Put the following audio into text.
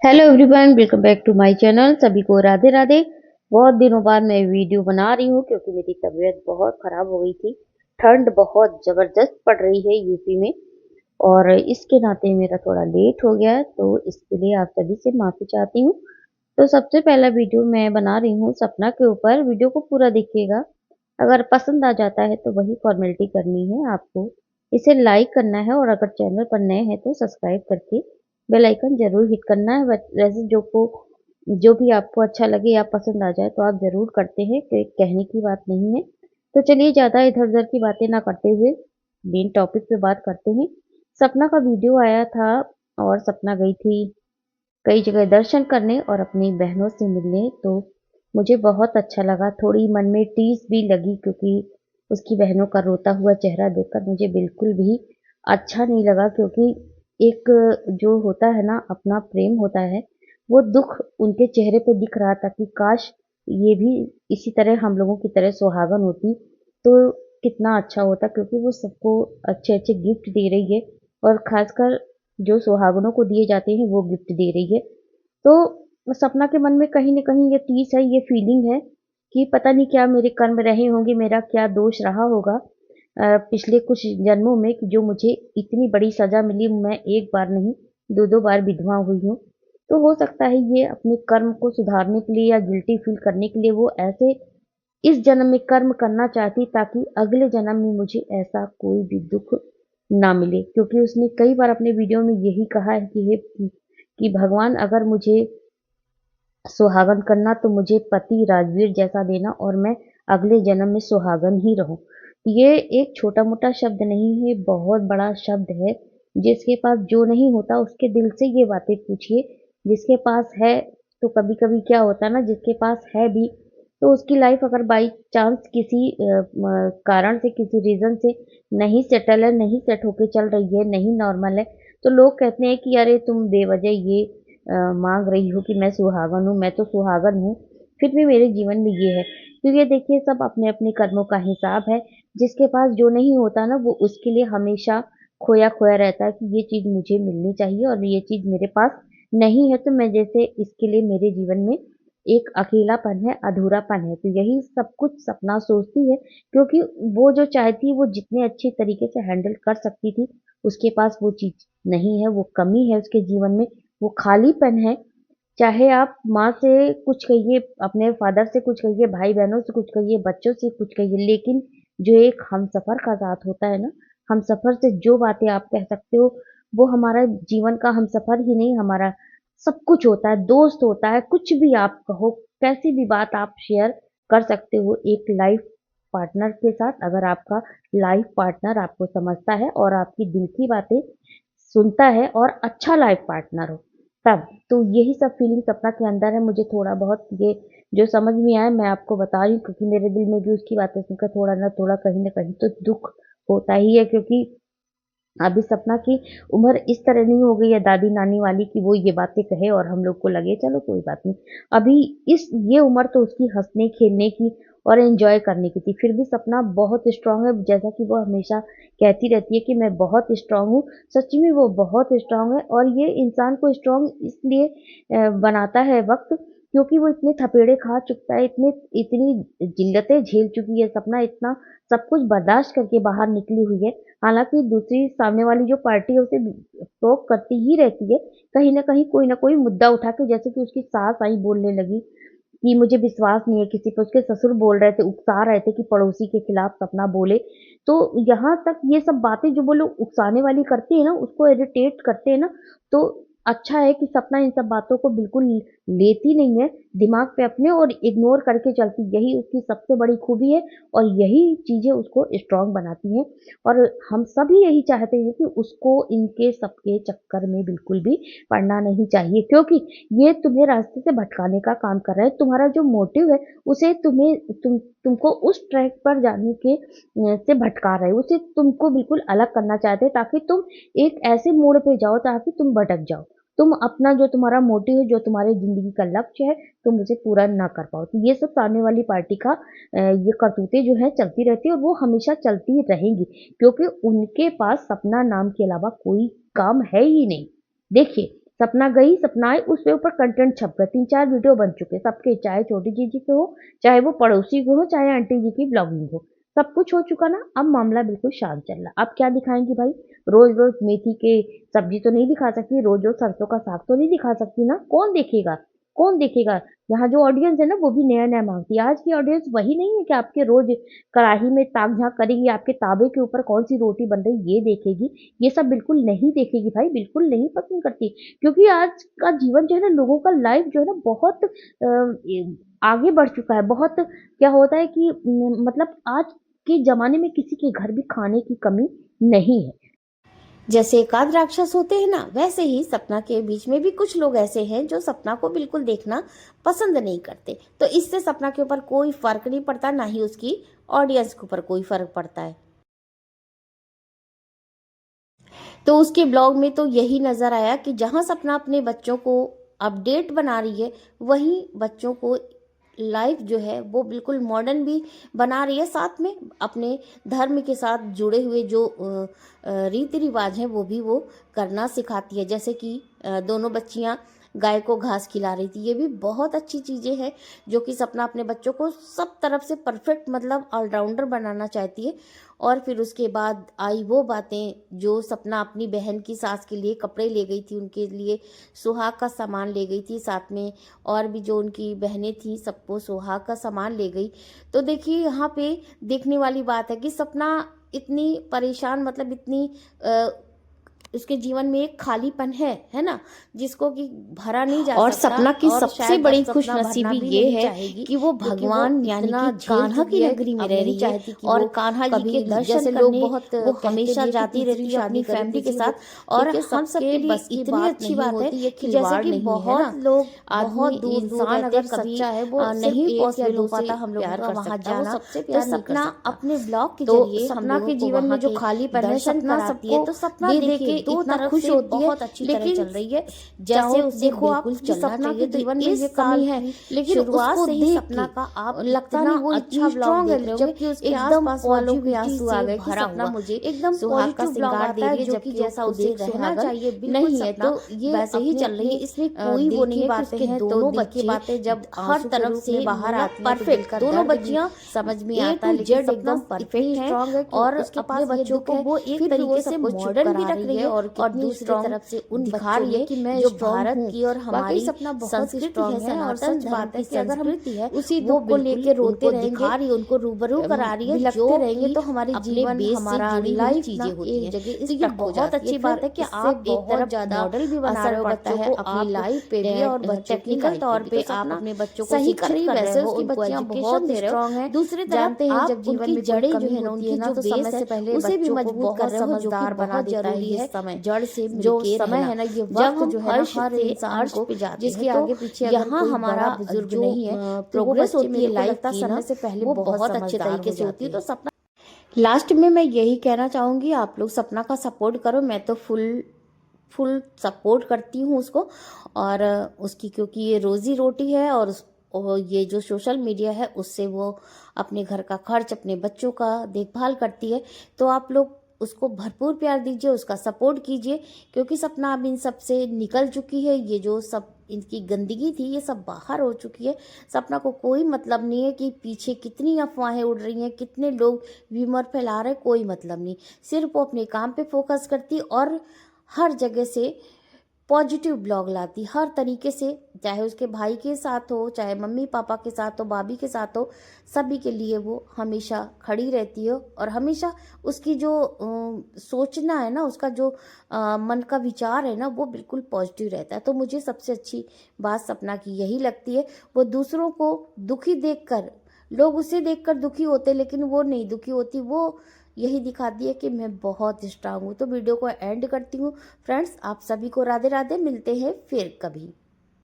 Hello everyone, welcome back to my channel. सभी को राधे राधे। बहुत दिनों बाद मैं वीडियो बना रही हूँ क्योंकि मेरी तबीयत बहुत ख़राब हो गई थी। ठंड बहुत ज़बरदस्त पड़ रही है यूपी में और इसके नाते मेरा थोड़ा लेट हो गया, तो इसके लिए आप सभी से माफ़ी चाहती हूँ। तो सबसे पहला वीडियो मैं बना रही हूँ सपना के ऊपर। वीडियो को पूरा देखिएगा। अगर पसंद आ जाता है तो वही फॉर्मेलिटी करनी है आपको। इसे लाइक करना है और अगर चैनल पर नए हैं तो सब्सक्राइब करके बेल आइकन ज़रूर हिट करना है। वैसे जो भी आपको अच्छा लगे या पसंद आ जाए तो आप ज़रूर करते हैं, कोई कहने की बात नहीं है। तो चलिए ज़्यादा इधर-उधर की बातें ना करते हुए मेन टॉपिक पे बात करते हैं। सपना का वीडियो आया था और सपना गई थी कई जगह दर्शन करने और अपनी बहनों से मिलने, तो मुझे बहुत अच्छा लगा। थोड़ी मन में टीस भी लगी क्योंकि उसकी बहनों का रोता हुआ चेहरा देखकर मुझे बिल्कुल भी अच्छा नहीं लगा, क्योंकि एक जो होता है ना, अपना प्रेम होता है, वो दुख उनके चेहरे पे दिख रहा था कि काश ये भी इसी तरह हम लोगों की तरह सुहागन होती तो कितना अच्छा होता। क्योंकि वो सबको अच्छे अच्छे गिफ्ट दे रही है और खासकर जो सुहागनों को दिए जाते हैं वो गिफ्ट दे रही है। तो सपना के मन में कहीं न कहीं ये टीस है, ये फीलिंग है कि पता नहीं क्या मेरे कर्म रहे होंगे, मेरा क्या दोष रहा होगा पिछले कुछ जन्मों में कि जो मुझे इतनी बड़ी सज़ा मिली। मैं एक बार नहीं, 2-2 बार विधवा हुई हूँ। तो हो सकता है ये अपने कर्म को सुधारने के लिए या गिल्टी फ़ील करने के लिए वो ऐसे इस जन्म में कर्म करना चाहती ताकि अगले जन्म में मुझे ऐसा कोई भी दुःख ना मिले। क्योंकि उसने कई बार अपने वीडियो में यही कहा है कि कि भगवान अगर मुझे सुहागन करना तो मुझे पति राजवीर जैसा देना और मैं अगले जन्म में सुहागन ही रहूं। ये एक छोटा मोटा शब्द नहीं है, बहुत बड़ा शब्द है। जिसके पास जो नहीं होता उसके दिल से ये बातें पूछिए। जिसके पास है, तो कभी कभी क्या होता है ना, जिसके पास है भी तो उसकी लाइफ अगर बाई चांस किसी कारण से, किसी रीजन से नहीं सेटल है, नहीं सेट होके चल रही है, नहीं नॉर्मल है, तो लोग कहते हैं कि अरे तुम बेवजह ये माँग रही हो कि मैं सुहागन हूँ, मैं तो सुहागन हूँ, फिर भी मेरे जीवन में ये है। तो ये देखिए, सब अपने-अपने कर्मों का हिसाब है। जिसके पास जो नहीं होता ना, वो उसके लिए हमेशा खोया-खोया रहता है कि ये चीज़ मुझे मिलनी चाहिए और ये चीज़ मेरे पास नहीं है, तो मैं जैसे इसके लिए मेरे जीवन में एक अकेलापन है, अधूरापन है। तो यही सब कुछ सपना सोचती है, क्योंकि वो जो चाहती है, वो जितने अच्छे तरीके से हैंडल कर सकती थी, उसके पास वो चीज़ नहीं है, वो कमी है उसके जीवन में। वो खालीपन है। चाहे आप माँ से कुछ कहिए, अपने फादर से कुछ कहिए, भाई-बहनों से कुछ कहिए, बच्चों से कुछ कहिए, लेकिन जो एक हमसफ़र का साथ होता है ना, हमसफ़र से जो बातें आप कह सकते हो, वो हमारा जीवन का हमसफ़र ही नहीं, हमारा सब कुछ होता है, दोस्त होता है, कुछ भी आप कहो, कैसी भी बात आप शेयर कर सकते हो एक लाइफ़ पार्टनर के साथ। अगर आपका लाइफ़ पार्टनर आपको समझता है और आपकी दिल की बातें सुनता है और अच्छा लाइफ़ पार्टनर हो। तब। तो यही सब फीलिंग सपना के अंदर है। मुझे थोड़ा बहुत ये जो समझ में आया मैं आपको बता रही हूँ, क्योंकि मेरे दिल में भी उसकी बातें सुनकर थोड़ा ना थोड़ा, कहीं न कहीं तो दुःख होता ही है। क्योंकि अभी सपना की उम्र इस तरह नहीं हो गई है दादी-नानी वाली कि वो ये बातें कहे और हम लोग को लगे चलो कोई बात नहीं। अभी इस ये उम्र तो उसकी हँसने-खेलने की और एन्जॉय करने की थी। फिर भी सपना बहुत स्ट्रॉन्ग है, जैसा कि वो हमेशा कहती रहती है कि मैं बहुत स्ट्रॉन्ग हूँ। सच में वो बहुत स्ट्रॉन्ग है और ये इंसान को स्ट्रॉन्ग इसलिए बनाता है वक़्त, क्योंकि वो इतने थपेड़े खा चुका है, इतनी जिल्लतें झेल चुकी है सपना, इतना सब कुछ बर्दाश्त करके बाहर निकली हुई है। हालाँकि दूसरी सामने वाली जो पार्टी है उसे टोक करती ही रहती है, कहीं न कहीं कोई न कोई मुद्दा उठा के, जैसे कि उसकी सास आई बोलने लगी कि मुझे विश्वास नहीं है किसी पे, उसके ससुर बोल रहे थे, उकसा रहे थे कि पड़ोसी के खिलाफ सपना बोले। तो यहाँ तक ये सब बातें जो वो लोग उकसाने वाली करते हैं ना, उसको इरिटेट करते हैं ना, तो अच्छा है कि सपना इन सब बातों को बिल्कुल लेती नहीं है दिमाग पे अपने और इग्नोर करके चलती। यही उसकी सबसे बड़ी खूबी है और यही चीज़ें उसको स्ट्रॉन्ग बनाती हैं। और हम सभी यही चाहते हैं कि उसको इनके सबके चक्कर में बिल्कुल भी पड़ना नहीं चाहिए, क्योंकि ये तुम्हें रास्ते से भटकाने का काम कर रहा है। तुम्हारा जो मोटिव है उसे तुमको उस ट्रैक पर जाने के से भटका रहा है, उसे तुमको बिल्कुल अलग करना चाहते हैं ताकि तुम एक ऐसे मोड़ पे जाओ ताकि तुम भटक जाओ। तुम अपना जो तुम्हारा मोटिव है, जो तुम्हारे ज़िंदगी का लक्ष्य है, तुम उसे पूरा ना कर पाओ। तो ये सब सामने वाली पार्टी का ये करतूतें जो हैं चलती रहती है और वो हमेशा चलती रहेंगी, क्योंकि उनके पास सपना नाम के अलावा कोई काम है ही नहीं। देखिए, सपना गई सपना आई, उसके ऊपर कंटेंट छप गया, 3-4 वीडियो बन चुके सबके, चाहे छोटी जीजी के हो, चाहे वो पड़ोसी के हो, चाहे आंटी जी की ब्लॉगिंग हो, सब कुछ हो चुका ना। अब मामला बिल्कुल शांत चल रहा। अब क्या दिखाएंगी भाई? रोज रोज मेथी के सब्जी तो नहीं दिखा सकती, रोज रोज सरसों का साग तो नहीं दिखा सकती ना। कौन देखेगा? कौन देखेगा? यहाँ जो ऑडियंस है ना, वो भी नया नया मांगती है। आज की ऑडियंस वही नहीं है कि आपके रोज कढ़ाई में ताक झाँक करेगी, आपके तावे के ऊपर कौन सी रोटी बन रही ये देखेगी। ये सब बिल्कुल नहीं देखेगी भाई, बिल्कुल नहीं पसंद करती। क्योंकि आज का जीवन जो है ना, लोगों का लाइफ जो है ना, बहुत आगे बढ़ चुका है। बहुत क्या होता है कि मतलब आज के ज़माने में किसी के घर भी खाने की कमी नहीं है। जैसे एकाध राक्षस होते हैं ना, वैसे ही सपना के बीच में भी कुछ लोग ऐसे हैं जो सपना को बिल्कुल देखना पसंद नहीं करते। तो इससे सपना के ऊपर कोई फर्क नहीं पड़ता, ना ही उसकी ऑडियंस के ऊपर कोई फर्क पड़ता है। तो उसके ब्लॉग में तो यही नज़र आया कि जहां सपना अपने बच्चों को अपडेट बना रही है, वहीं बच्चों को लाइफ जो है वो बिल्कुल मॉडर्न भी बना रही है, साथ में अपने धर्म के साथ जुड़े हुए जो रीति रिवाज हैं वो भी वो करना सिखाती है। जैसे कि दोनों बच्चियां गाय को घास खिला रही थी, ये भी बहुत अच्छी चीज़ें हैं जो कि सपना अपने बच्चों को सब तरफ से परफेक्ट मतलब ऑलराउंडर बनाना चाहती है। और फिर उसके बाद आई वो बातें जो सपना अपनी बहन की सास के लिए कपड़े ले गई थी, उनके लिए सुहाग का सामान ले गई थी, साथ में और भी जो उनकी बहनें थी सबको सुहाग का सामान ले गई। तो देखिए यहाँ पे देखने वाली बात है कि सपना इतनी परेशान, मतलब इतनी उसके जीवन में एक खालीपन है ना, जिसको कि भरा नहीं जा और सकता। सपना की और सबसे शायद बड़ी अब सपना भरना खुशनसीबी भी ये नहीं है चाहेगी कि वो क्योंकि वो भगवान यानी इतना कि झेल कान्हा चुकी की है, नगरी में अब रह नहीं रही है। चाहती कि और वो कान्हा जी कभी के दर्शन जैसे करने लोग बहुत वो कहते हमेशा भी है कि जाती तीसरी रहती है शादी अपनी करी फैमिली के तीसरी वो। साथ। और देखिए हम सबके सबके लिए बस की इतनी बात अच्छी नहीं बात है होती, ये कि जैसे खिलवाड़ कि नहीं है ना। बहुत लोग बहुत आदमी दूर दूर इंसान रहते अगर कभी सच्चा है, वो सिर्फ नहीं एक या पॉसिबल हो दो से पाता हम लोगों प्यार का कर वहां सकता है, वो जाना। सबसे तो प्यार नहीं कर सपना सकता। अपने ब्लॉग के तो जरिए हम सपना लोगों के को जीवन में वहां जो के खालीपन है, दर्शन सपना कराती है। सबको तो सपना दे दे देखिए के दो इतना तरफ खुश से होती है, बहुत अच्छी तरह लेकिन चल रही है। चाहे जैसे उसे देखो आप बिल्कुल कि चलना सपना चाहिए, के तो जीवन में इस ये साल कमी है, की लेकिन शुरुआत उसको से ही देख सपना के का आप लगता इतना नहीं वो इतना अच्छा ब्लॉग स्ट्रांग है, देख रहे होंगे, जबकि उसके एकदम आसपास वालों के पॉजिटिविटी आंसू आ से गए कि भरा सपना हुआ, मुझे एकदम सुहाग का पॉजिटिव ब्लॉग श्रृंगार दे आता रही है, है, जो कि जबकि वो जैसा खुद उसे एक कहना सुहागन चाहिए बिल्कुल नहीं है। सपना तो ये वैसे ही अपने चल रही है। अपने इसमें कोई वो दिल नहीं की है कि बातें उसके हैं, तो दोनों दिल की बच्चे बातें जब हर आंसू के तरफ रूप से में बाहर मतलब आती हैं तो दिल परफेक्ट, का दोनों दर्द भी बच्चियां समझ में ए आता टू है। लेकिन जेड सपना एकदम परफेक्ट इतनी है स्ट्रांग है कि और उसके अपने पास ये बच्चों दुख को है, वो एक फिर भी वो तरीके से सब कुछ चुप मॉडर्न भी करा रख रही रही है। है और और कितनी दूसरी स्ट्रांग तरफ से उन दिखा बच्चों रही है में कि मैं जो स्ट्रांग भारत हूँ। की और वाकई हमारी सपना बहुत संस्कृति स्ट्रांग है, है। और सनातन सच धर्म बात है की कि अगर हम संस्कृति है, उसी वो दुख को बिल्कुल लेके रोते उनको रहेंगे, दिखा रही है, उनको रूबरू करा रही है, बिलखते जो रहेंगे, कि तो हमारी अपने जीवन बेस से हमारा जुड़ी हुई लाइफ चीजें ना होती एक हैं। जगह तो ये स्टक हो बहुत जाती है। अच्छी फिर बात है कि इससे आप एक बहुत तरफ ज्यादा मॉडल भी बना असर रहे हो पड़ता बच्चों है को, अपनी आप लाइफ पे भी और बच्चों की टेक्निकल लाइफ पे तौर भी। पे तो आप सपना अपने बच्चों को सही कर शिक्षित रही है, कर रहे वैसे हो, उसकी उनको बच्चियां एजुकेशन बहुत दे रहे हो। स्ट्रांग हैं। दूसरी तरफ जानते हैं जब आप जीवन उनकी में कोई जड़ें जो कमी है ना, होती है उनकी ना, जो तो समय बेस है, से पहले उसे भी बच्चों को मजबूत कर बहुत रहे हो, जो कि समझदार बना बहुत देता है जरूरी ये है। समय। जड़ से जो मिलके समय रहना। है ना, ये जब वक्त हम जो है ना, अर्श हर से इंसान अर्श को, पे जाते हैं, जिसके तो आगे पीछे अगर यहाँ कोई हमारा बड़ा बुजुर्ग जो नहीं है, तो वो प्रोग्रेस बच्चे होती है, मेरे को लाइफ लगता है की समय ना, से पहले वो बहुत बहुत अच्छे समझदार तरीके हो से होती जाते है। तो हैं। सपना लास्ट में मैं यही कहना चाहूंगी, आप लोग सपना का सपोर्ट करो। मैं तो फुल फुल सपोर्ट करती हूँ उसको, और उसकी, क्योंकि ये रोजी रोटी है, और ये जो सोशल मीडिया है उससे वो अपने घर का खर्च, अपने बच्चों का देखभाल करती है। तो आप लोग उसको भरपूर प्यार दीजिए, उसका सपोर्ट कीजिए, क्योंकि सपना अब इन सब से निकल चुकी है। ये जो सब इनकी गंदगी थी, ये सब बाहर हो चुकी है। सपना को कोई मतलब नहीं है कि पीछे कितनी अफवाहें उड़ रही हैं, कितने लोग व्यूमर फैला रहे हैं, कोई मतलब नहीं। सिर्फ वो अपने काम पे फोकस करती और हर जगह से पॉजिटिव ब्लॉग लाती, हर तरीके से, चाहे उसके भाई के साथ हो, चाहे मम्मी पापा के साथ हो, भाभी के साथ हो, सभी के लिए वो हमेशा खड़ी रहती है। और हमेशा उसकी जो सोचना है ना, उसका जो मन का विचार है ना, वो बिल्कुल पॉजिटिव रहता है। तो मुझे सबसे अच्छी बात सपना की यही लगती है। वो दूसरों को दुखी देखकर, लोग उसे देखकर दुखी होते, लेकिन वो नहीं दुखी होती। वो यही दिखाती है कि मैं बहुत स्ट्रांग हूँ। तो वीडियो को एंड करती हूँ। फ्रेंड्स, आप सभी को राधे राधे, मिलते हैं फिर कभी।